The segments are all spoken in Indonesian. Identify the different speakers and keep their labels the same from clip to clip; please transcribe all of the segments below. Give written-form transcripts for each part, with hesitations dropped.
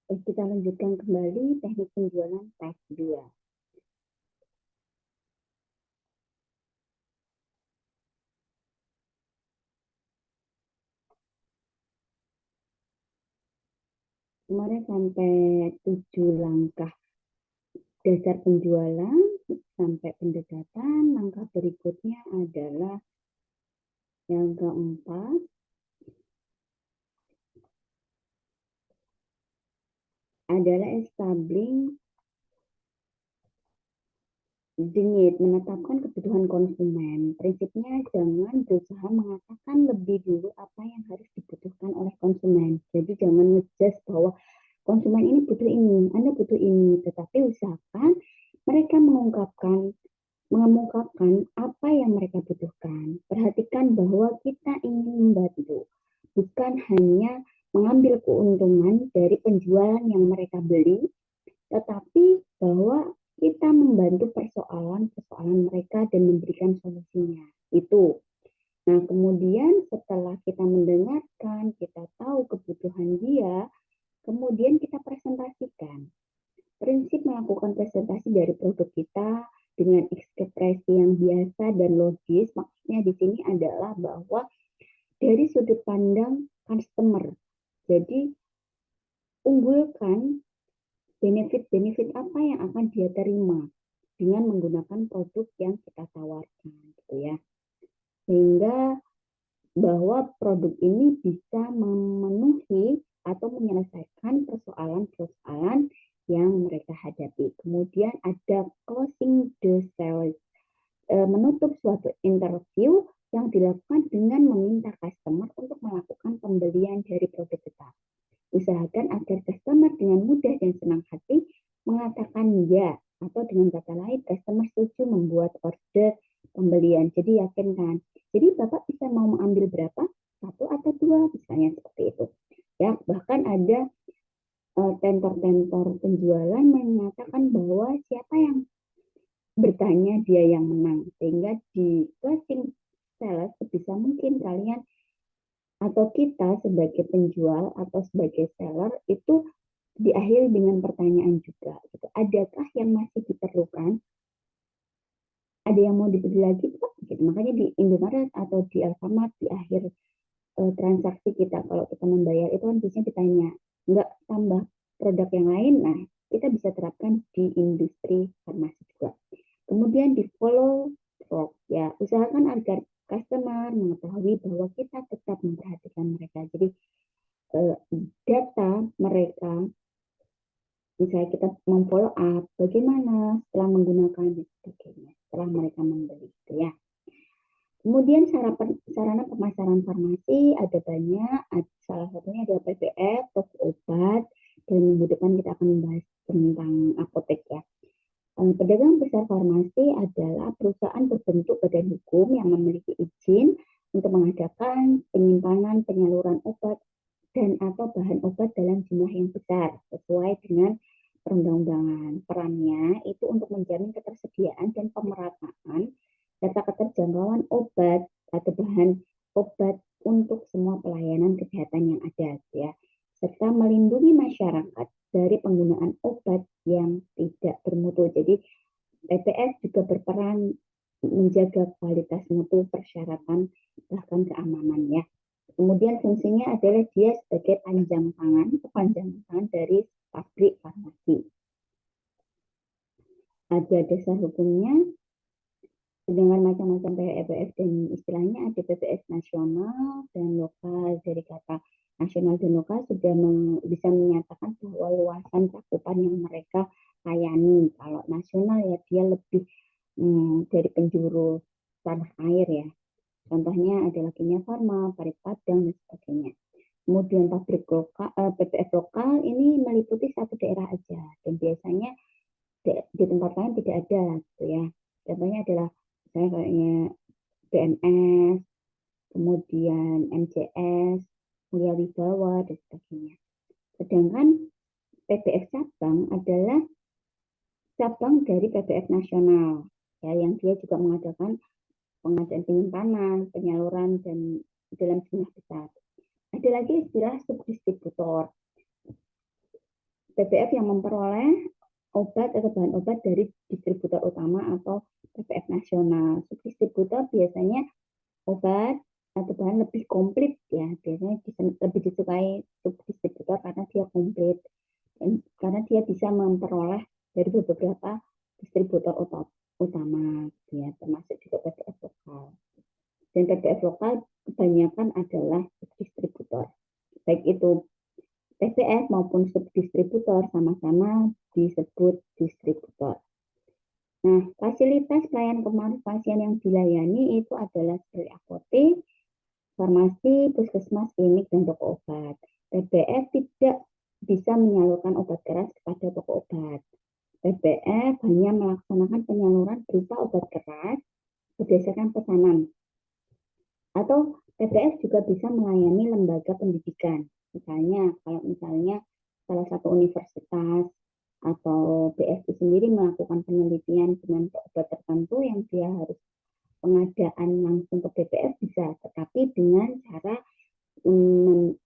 Speaker 1: Kita lanjutkan kembali teknik penjualan tab 2. Kemarin sampai 7 langkah dasar penjualan sampai pendekatan. Langkah berikutnya adalah yang keempat, adalah establishing the need, menetapkan kebutuhan konsumen. Prinsipnya jangan berusaha mengatakan lebih dulu apa yang harus dibutuhkan oleh konsumen. Jadi jangan ngejudge bahwa konsumen ini butuh ini, Anda butuh ini, tetapi usahakan mereka mengemukakan apa yang mereka butuhkan. Perhatikan bahwa kita ingin membantu, bukan hanya mengambil keuntungan dari penjualan yang mereka beli, tetapi bahwa kita membantu persoalan-persoalan mereka dan memberikan solusinya. Itu. Nah, kemudian setelah kita mendengarkan, kita tahu kebutuhan dia, kemudian kita presentasikan. Prinsip melakukan presentasi dari produk kita dengan ekspresi yang biasa dan logis, maksudnya di sini adalah bahwa dari sudut pandang customer. Jadi, unggulkan benefit-benefit apa yang akan dia terima dengan menggunakan produk yang kita tawarkan, gitu ya. Sehingga bahwa produk ini bisa memenuhi atau menyelesaikan persoalan-persoalan yang mereka hadapi. Kemudian ada closing the sales, menutup suatu interview yang dilakukan dengan meminta customer untuk melakukan pembelian dari produk kita. Usahakan agar customer dengan mudah dan senang hati mengatakan ya, atau dengan kata lain customer setuju membuat order pembelian. Jadi yakinkan. Jadi Bapak bisa mau mengambil berapa? Satu atau dua, misalnya seperti itu. Ya, bahkan ada tentor-tentor penjualan mengatakan bahwa siapa yang bertanya dia yang menang. Sehingga di closing sales sebisa mungkin kalian atau kita sebagai penjual atau sebagai seller itu diakhiri dengan pertanyaan juga. Gitu. Adakah yang masih diperlukan? Ada yang mau dibeli lagi? Gitu. Makanya di Indomaret atau di Alfamart di akhir transaksi kita kalau kita membayar itu kan biasanya ditanya nggak tambah produk yang lain. Nah, kita bisa terapkan di industri farmasi juga. Kemudian di follow up, ya usahakan agar customer mengetahui bahwa kita tetap memperhatikan mereka. Jadi data mereka, misalnya kita memfollow up bagaimana setelah menggunakan dan sebagainya, setelah mereka membeli, gitu ya. Kemudian sarana pemasaran farmasi ada banyak, salah satunya adalah PPF, toko obat, dan minggu depan kita akan membahas tentang apotek ya. Pedagang besar farmasi adalah perusahaan berbentuk badan hukum yang memiliki izin untuk mengadakan penyimpanan, penyaluran obat, dan atau bahan obat dalam jumlah yang besar sesuai dengan perundang-undangan. Perannya itu untuk menjamin ketersediaan dan pemerataan serta keterjangkauan obat atau bahan obat untuk semua pelayanan kesehatan yang ada, ya, serta melindungi masyarakat dari penggunaan obat yang tidak bermutu. Jadi PPS juga berperan menjaga kualitas mutu, persyaratan, bahkan keamanan ya. Kemudian fungsinya adalah dia sebagai kepanjangan tangan dari pabrik farmasi. Ada dasar hukumnya dengan macam-macam PPS dan istilahnya ada PPS nasional dan lokal. Dari kata nasional dan lokal sudah bisa menyatakan bahwa luasan cakupan yang mereka layani. Kalau nasional ya dia lebih dari penjuru tanah air ya. Contohnya adalah Kimia Farma, Parit Padang, dan sebagainya. Kemudian pabrik lokal, PPF lokal ini meliputi satu daerah aja dan biasanya di tempat lain tidak ada, gitu ya. Contohnya adalah misalnya kayaknya BMS, kemudian MCS, Mulia Wibawa, dan sebagainya. Sedangkan PPF cabang adalah cabang dari PPF nasional, ya, yang dia juga mengadakan pengadaan penyimpanan, penyaluran, dan dalam jumlah besar. Ada lagi istilah subdistributor. PBF yang memperoleh obat atau bahan obat dari distributor utama atau PBF nasional. Subdistributor biasanya obat atau bahan lebih komplit ya, biasanya lebih disukai subdistributor karena dia komplit dan karena dia bisa memperoleh dari beberapa distributor utama ya, termasuk juga PBF lokal. Dan PBF lokal kebanyakan adalah subdistributor, baik itu PBF maupun subdistributor sama-sama disebut distributor. Nah, fasilitas pelayanan kefarmasian yang dilayani itu adalah seperti apotek, farmasi, puskesmas, klinik, dan toko obat. PBF tidak bisa menyalurkan obat keras kepada toko obat. PBF hanya melaksanakan penyaluran berupa obat keras berdasarkan pesanan. Atau PBF juga bisa melayani lembaga pendidikan. Misalnya, kalau misalnya salah satu universitas atau BSI sendiri melakukan penelitian dengan obat tertentu yang dia harus pengadaan langsung ke PBF bisa, tetapi dengan cara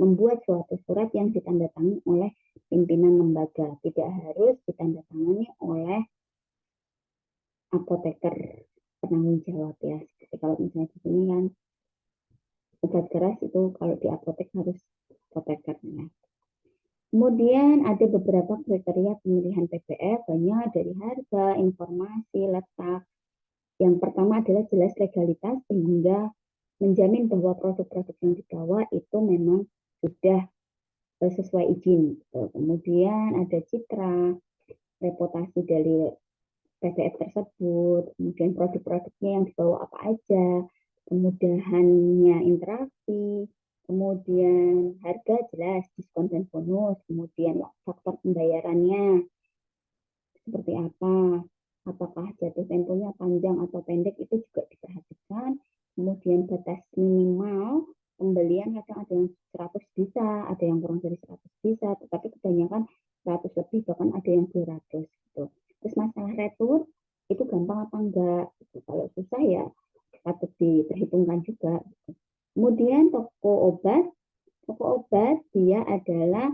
Speaker 1: membuat suatu surat yang ditandatangani oleh pimpinan lembaga, tidak harus ditandatangani oleh apoteker penanggung jawab ya. Seperti kalau misalnya di sini kan obat keras itu kalau di apotek harus apoteker ya. Kemudian ada beberapa kriteria pemilihan PBF, banyak dari harga, informasi, letak. Yang pertama adalah jelas legalitas sehingga menjamin bahwa produk-produk yang dibawa itu memang sudah sesuai izin. Kemudian ada citra, reputasi dari PBF tersebut, kemudian produk-produknya yang dibawa apa aja, kemudahannya interaksi, kemudian harga jelas, diskon dan bonus, kemudian faktor pembayarannya seperti apa, apakah jatuh temponya panjang atau pendek itu juga diperhatikan, kemudian batas minimal pembelian kadang ada yang 100 bisa, ada yang kurang dari 100 bisa, tetapi kebanyakan 100 lebih, bahkan ada yang 200 gitu. Terus masalah retur itu gampang apa enggak? Kalau susah ya patut diperhitungkan juga. Kemudian toko obat dia adalah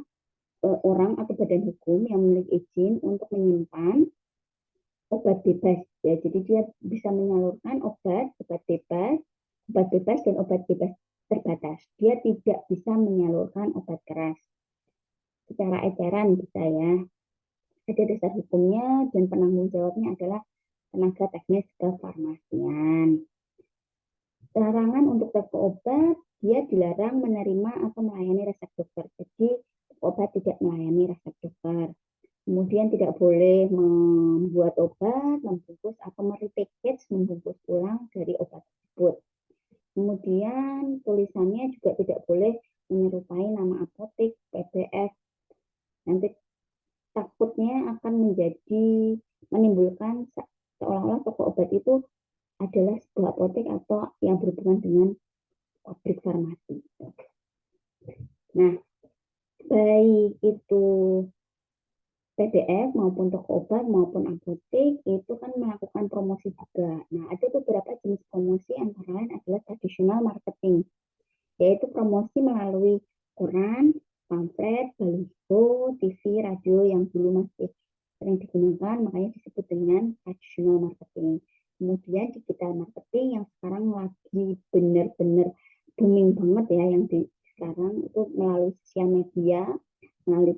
Speaker 1: orang atau badan hukum yang memiliki izin untuk menyimpan obat bebas ya. Jadi dia bisa menyalurkan obat bebas dan obat bebas terbatas. Dia tidak bisa menyalurkan obat keras. Secara eceran bisa ya. Ada dasar hukumnya dan penanggung jawabnya adalah tenaga teknis kefarmasian. Larangan untuk toko obat, dia dilarang menerima atau melayani resep dokter. Jadi obat tidak melayani resep dokter. Kemudian tidak boleh membuat obat, membungkus atau merepackage, membungkus ulang dari obat tersebut. Kemudian tulisannya juga tidak boleh menyerupai nama apotek, PBF. Nanti takutnya akan menimbulkan seolah-olah toko obat itu adalah sebuah apotek atau yang berhubungan dengan pabrik farmasi. Nah, baik itu PBF maupun toko obat maupun apotek itu kan melakukan promosi juga. Nah, ada beberapa jenis promosi antara lain adalah traditional marketing, yaitu promosi melalui koran, pamflet, baliho, TV, radio yang dulu masih sering digunakan, makanya disebut dengan traditional marketing. Kemudian digital marketing yang sekarang lagi benar-benar booming banget ya, yang sekarang itu melalui sosial media, melalui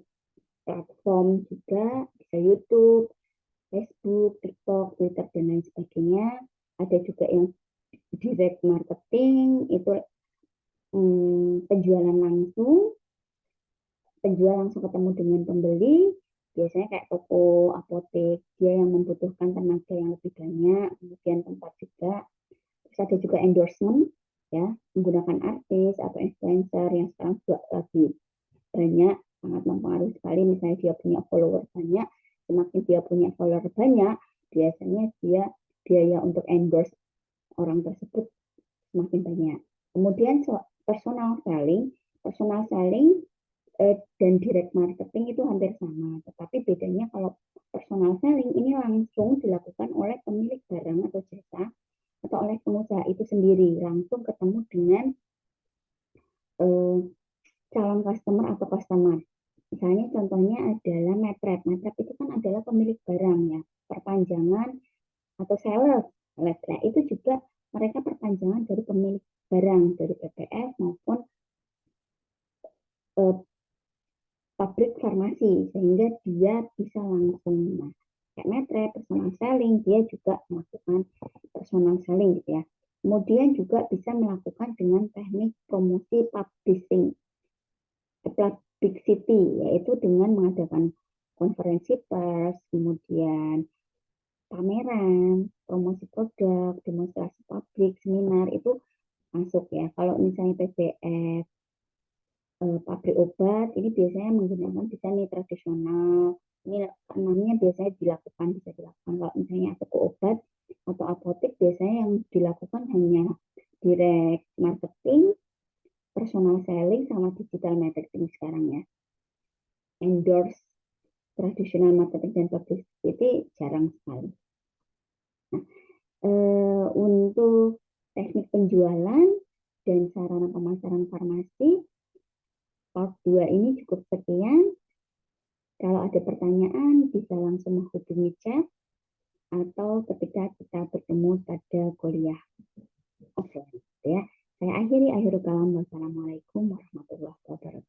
Speaker 1: platform juga, bisa YouTube, Facebook, TikTok, Twitter, dan lain sebagainya. Ada juga yang direct marketing, itu penjual langsung ketemu dengan pembeli, biasanya kayak toko, apotek, dia yang membutuhkan tenaga yang lebih banyak, kemudian tempat juga. Terus ada juga endorsement, ya, menggunakan artis atau influencer yang sekarang juga lagi banyak, sangat mempengaruhi sekali. Misalnya dia punya follower banyak, semakin dia punya follower banyak, biasanya dia biaya untuk endorse orang tersebut semakin banyak. Kemudian personal selling dan direct marketing itu hampir sama, tetapi bedanya kalau personal selling ini langsung dilakukan oleh pemilik barang atau jasa atau oleh pengusaha itu sendiri, langsung ketemu dengan calon customer atau customer. Misalnya contohnya adalah Metrep. Metrep itu kan adalah pemilik barang ya, perpanjangan atau sales. Nah, itu juga mereka perpanjangan dari pemilik barang, dari PPF maupun eh, pabrik farmasi, sehingga dia bisa langsung, nah, kayak Metre, personal selling, dia juga melakukan personal selling gitu ya. Kemudian juga bisa melakukan dengan teknik promosi publishing, publicity, yaitu dengan mengadakan konferensi pers, kemudian pameran, promosi produk, demonstrasi publik, seminar, itu masuk ya. Kalau misalnya PBF, pabrik obat, ini biasanya menggunakan bisa nih tradisional. Ini namanya biasanya bisa dilakukan. Kalau misalnya toko obat atau apotek, biasanya yang dilakukan hanya direct marketing, personal selling, sama digital marketing sekarang ya. Endorse tradisional marketing dan publicity jarang sekali. Nah, untuk teknik penjualan dan sarana pemasaran farmasi, part 2 ini cukup sekian. Kalau ada pertanyaan, bisa langsung menghubungi chat atau ketika kita bertemu pada kuliah offline. Ya. Saya akhiri kalam. Wassalamualaikum warahmatullahi wabarakatuh.